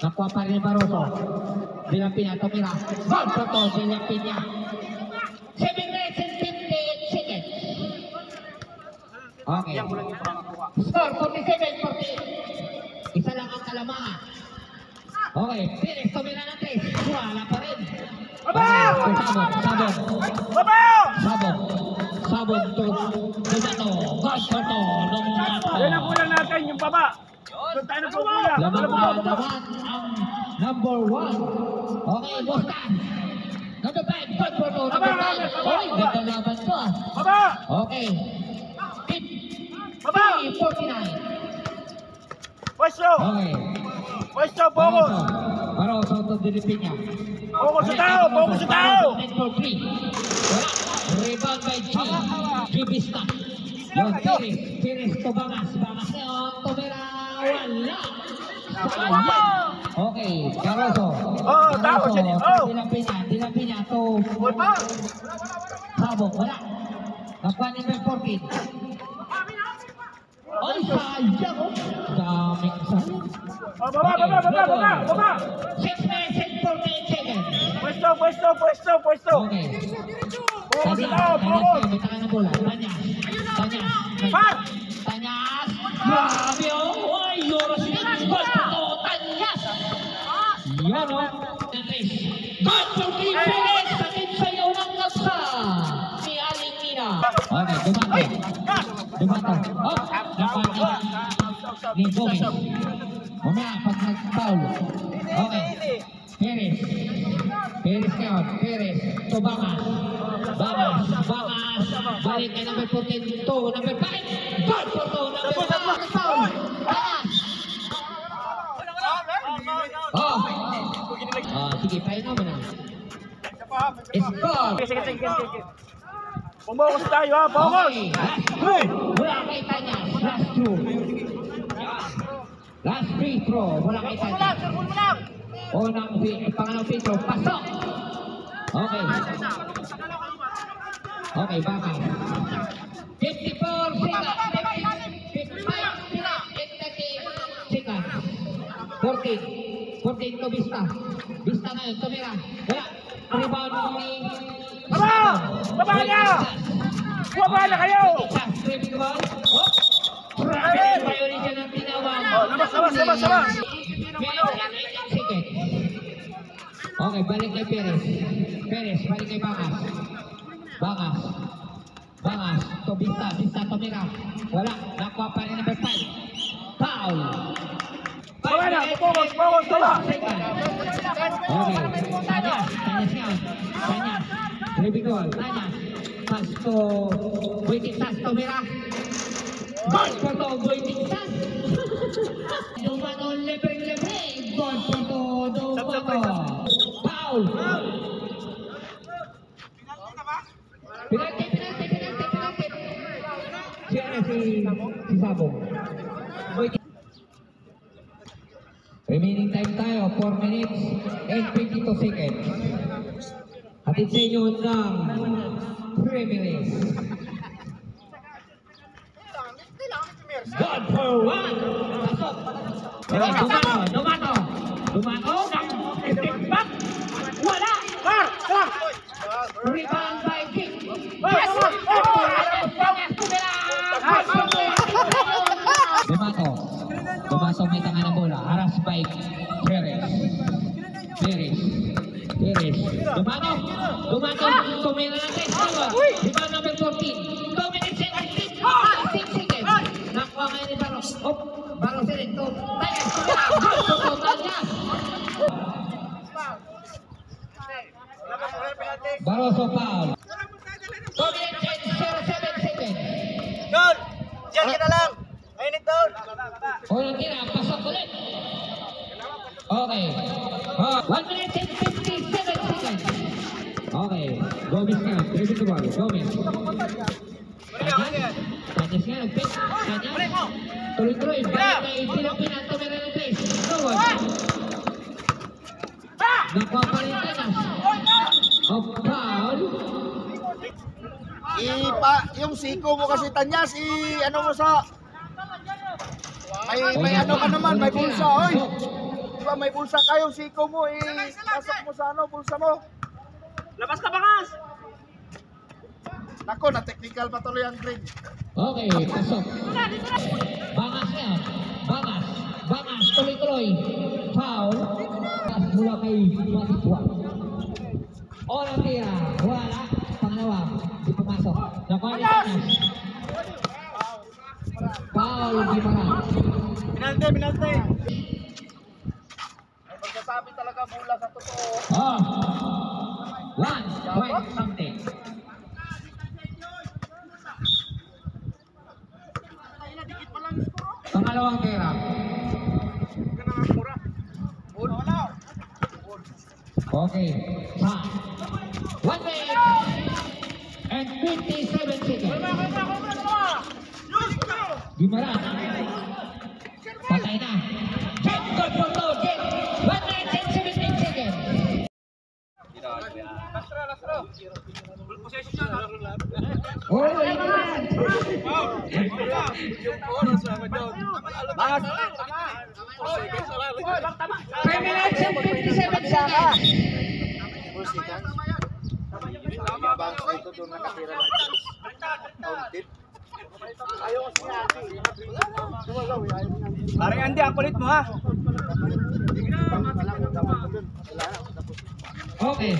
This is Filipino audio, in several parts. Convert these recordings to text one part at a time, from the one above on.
Nakuha pa rin Baroso. Villampina tumira. Gol po to, Villampina. 7 minutes and 58 seconds. Okay. Score 47-40. Isa lang ang kalamangan. Okay, Pires tumira ng 3. Wala pa rin. Sabog to Dumato. Gol po to, Dumato. Yan ang kulang natin, yung baba. Doon tayo nagkukulang. Laban ang number 1. Okay, Bostan. Number 5, good for two. Number 5. Okay, ganda laban to. Baba! Okay. Baba! 49. Pwesto! Okay. Pwesto, focus! Baroso to Dilipina. Focus sa tao! Focus sa tao! Net for 3. Wala. Rebound by G. Bista. Yung Pires to Bangas. Bangas yun. Tumira. Wala. Okay, Baroso. Tao siya din. Dilapina to. Sabog, wala. Nakuha ni Mel 14. Ay, sayang oh. Daming sayang. Baba! 6 minutes and 48 seconds. Pwesto! Okay. Focus sa tao! Tanyas Focus! kayo, may taka ng bola. Tanyas. Grabe oh. Ay, Yoros yun. Gol po to, Tanyas. Yan oh. Gol po Team Pires. Sakit sa'yo ng nasa. Si Aling Mina. Okay, Dumato. Oh, napakita ni Gomez. Mamaya, pag nag-foul. Okay. Pires ngayon. Pires to Bangas. Balik kay number 14 to number 5. Gol po to, number 5. Foul. Sige, painaw mo na. Score. Sige. Pumukos tayo ha, focus! Wala kay Tanyas. Last free throw. Wala kay Tanyas. Pangalawang free throw. Pasok! Okay, Bangas. 54 seconds. 14 to Bista. Bista ngayon, tumira. Wala. Rebound ni... Baba niya! Baba na kayo! Priority ng tinawag. Labas! Okay, balik kay Pires, balik kay Bangas. Bangas, to Bista tumira. Wala, nakuha pa rin number 5. Foul. Baba na, focus, baba! Okay, Tanyas. Ribigol, Tanyas. Pass to Boytitas, tumira. Gol po to, Boytitas. Dumato, lebre. Gol po to, Dumato. Foul. Penalty. Siya si Sabong. Remaining time tayo, 4 minutes and 22 seconds. Hatid sa inyo ng Premieres. God for one! Pasok! Dumato! Step back! Wala! Rebound by King! Dumato may tanga ng bola. Haras by Pires. Dumato, tumira natin. Rebound number 14. 2 minutes and 6 seconds. Nakuha ngayon ni Baros. Baros rin to. Tanyas. Baroso foul. 2 minutes and 07 seconds. Doon! Diyan ka na lang! Mainit doon! Unang tira, pasok ulit. Okay. 1 minute and 57 seconds. Okay. Gomez nga. Ready to ball. Gomez. Tanyas nga. Tanyas. Tuloy-tuloy. Balik kay Pilipina. Tumira ng 3. Forward. Nakuha pa rin Tanyas. Foul. Yung siko mo kasi Tanyas, ano mo sa... May ano ka naman, may bulsa, oy. Diba may bulsa kayo, siko mo, pasok mo sa ano, bulsa mo. Labas ka, Bangas! Nako, na-technical pa tuloy ang green. Okay, pasok. Bangas niya. Bangas, tuloy-tuloy. Foul. Mula kay Matipwa. Olang tira. Wala. Pangalawa. Di pumasok. Nakuha ni Tanas. Foul, di marang. Penalty. Ay, magsasabi talaga mula sa totoo. Oh. 1 point something. Pangalawang tira. Okay. 1 minute and 57 seconds. Gimana? Patay na. Check good for goal. 1 minute and 17 seconds. Oh, Bangas! 5 minutes and 57 seconds. Bangas ito doon nakatira lang. Counted. Parang Andy, ang kulit mo ha. Okay.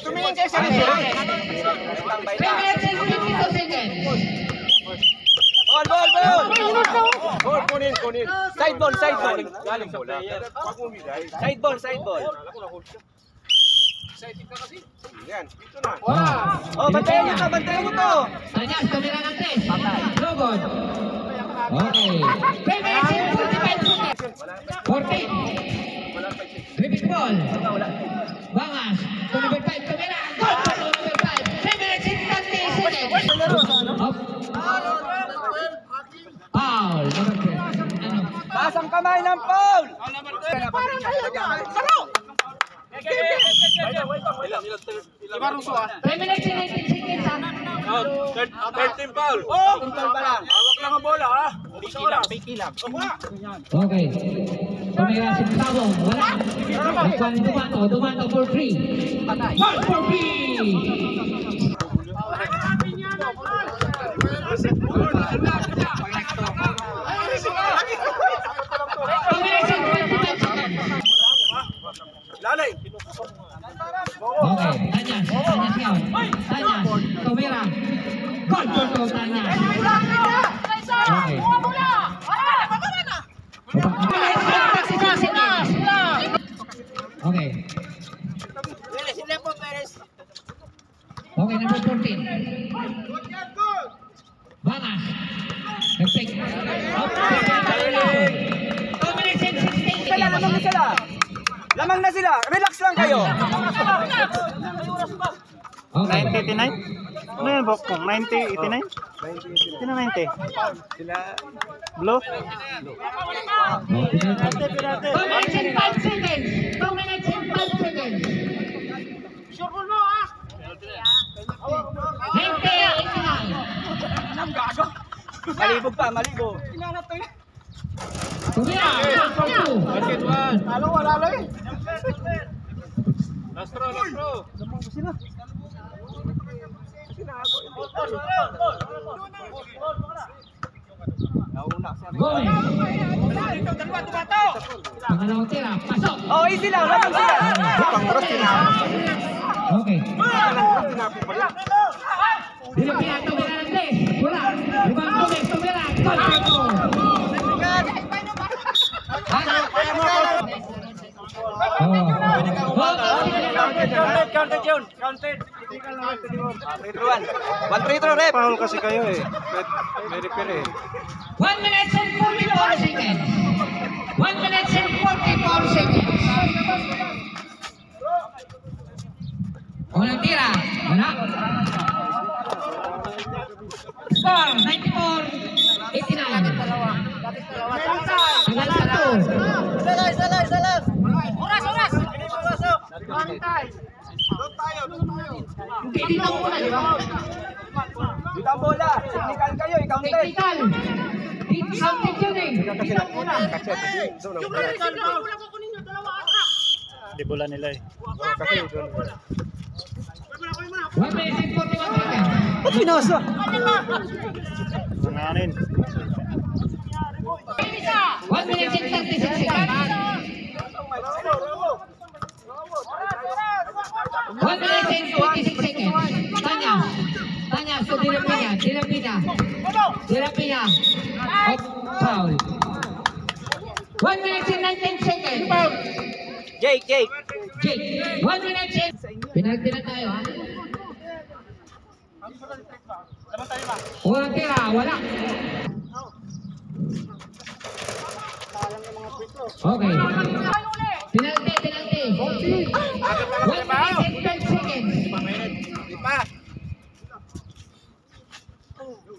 Tumingin kayo sa 3 minutes and 52 seconds. Ball, kunin. Side ball. Galing bola. Side ball. Yan, dito na. Oh, bantayan mo to. Tanyas, tumira ng 3. No good. Okay. 3 minutes and 45 seconds. 14. Repeat ball. Bangas. To number 5. Tumira. Good to number 5. 3 minutes and 30 seconds. Up. Foul. Number 10. Ano? Taas ang kamay ng foul. Iba ruso ah. 3 minutes and 19 seconds. Third team foul. Hawak lang ang bola ah. May kilam. Okay. Tumira si Tabong. Wala. Nagkuhan Dumato for 3. Ball for 3. Lalay. Okay, Tanyas yun. Tanyas, tumira. Goal to Tanyas. Okay. Okay. Okay, number 14. Bangas. Nag-take. 2 minutes and 16 seconds. Lamang na sila. Relax lang kayo. Okay. 90-89? Ano yan, Bokong? 90-89? 90? Sila. Blue? 2 minutes and 5 seconds. 2 minutes and 5 seconds. Sure mo ah. 90-89. Malibog pa, malibog. Tumira. Lalo eh. Last throw. Gomez. Pangalawang tira. Pasok. Oh, easy lang. Lamang sila. Okay. Pilipina, tumira ng 3. Wala. Ibang Gomez, tumira. Counted. 1-3 rep. Foul kasi kayo eh. May repair eh. 1 minute and 44 seconds. 1 minute and 44 seconds. Unang tira. Wala. Score 94-89. Tagal sa to. Salas. Hindi dito muna, di ba? Technical kayo, ikaw na. Technical. Counted yun eh. Ikaw muna. Di bola nila eh. 1 minute and 41 seconds. Ba't pinasa? Nanganin. 1 minute and 36 seconds. 1 minute and 26 seconds. Tanya, so Dirapina. Of foul. 1 minute and 19 seconds. Jake. Jake, 1 minute and... Penalty na tayo ha. Walang tira, wala. Okay. Penalty. 1 minute and 12 seconds.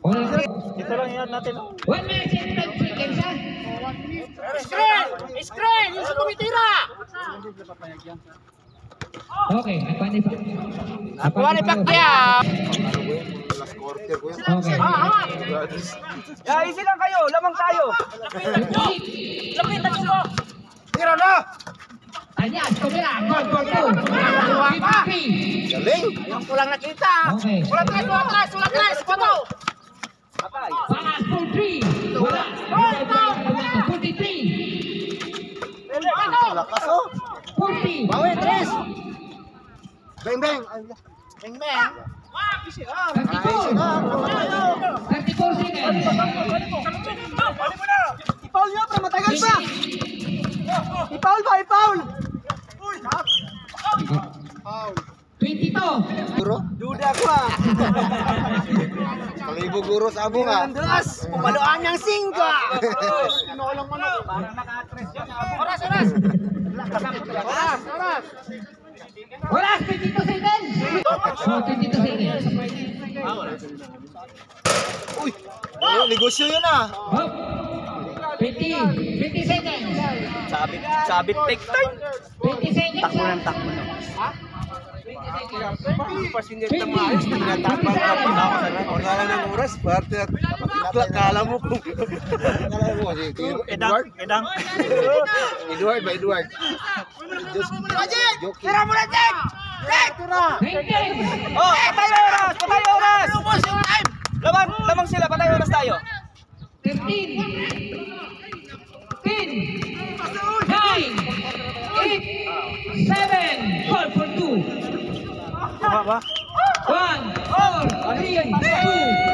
Walang tira. Ito lang yan natin. 1 minute and 12 seconds ha. Screen! Yung sa tumitira! Okay, napani pa. Napani pa kaya! Okay. Ya, easy lang kayo, lamang tayo. Lapitan mo! Tira na! Tanya, tumira. Goal 2. 53. Galing! Yung kulang nakita! Okay. Sulat tres! Pato! Pangas 4-3. Wala. 43. Lakas oh! 40. Bawi, Tres! Beng! Beng! 34 seconds. Ipaul nyo, para matagal pa! Ipaul! 22. Guro? Duda ko ah! Kalibo guro sa abo nga. Andras! Pumaluan ng 5! Inolong mo na. Parang naka-atres yan. Oras! Wala. 22 seconds. Oh, 22 seconds. Uy! Negosyo yun ah! Hop. 20 seconds. Sabit take time! 20 seconds. Takbo na. 20 Wala lang ng oras, parte at kala mo kung... Edang. Edward. Tira mo na, Jake! Jake! 19. Oh, patay oras! Lamang sila, patay oras tayo. 15. 10. 9. 8. 7. Call for 2. Tama ba? 1, 4, 3, 2,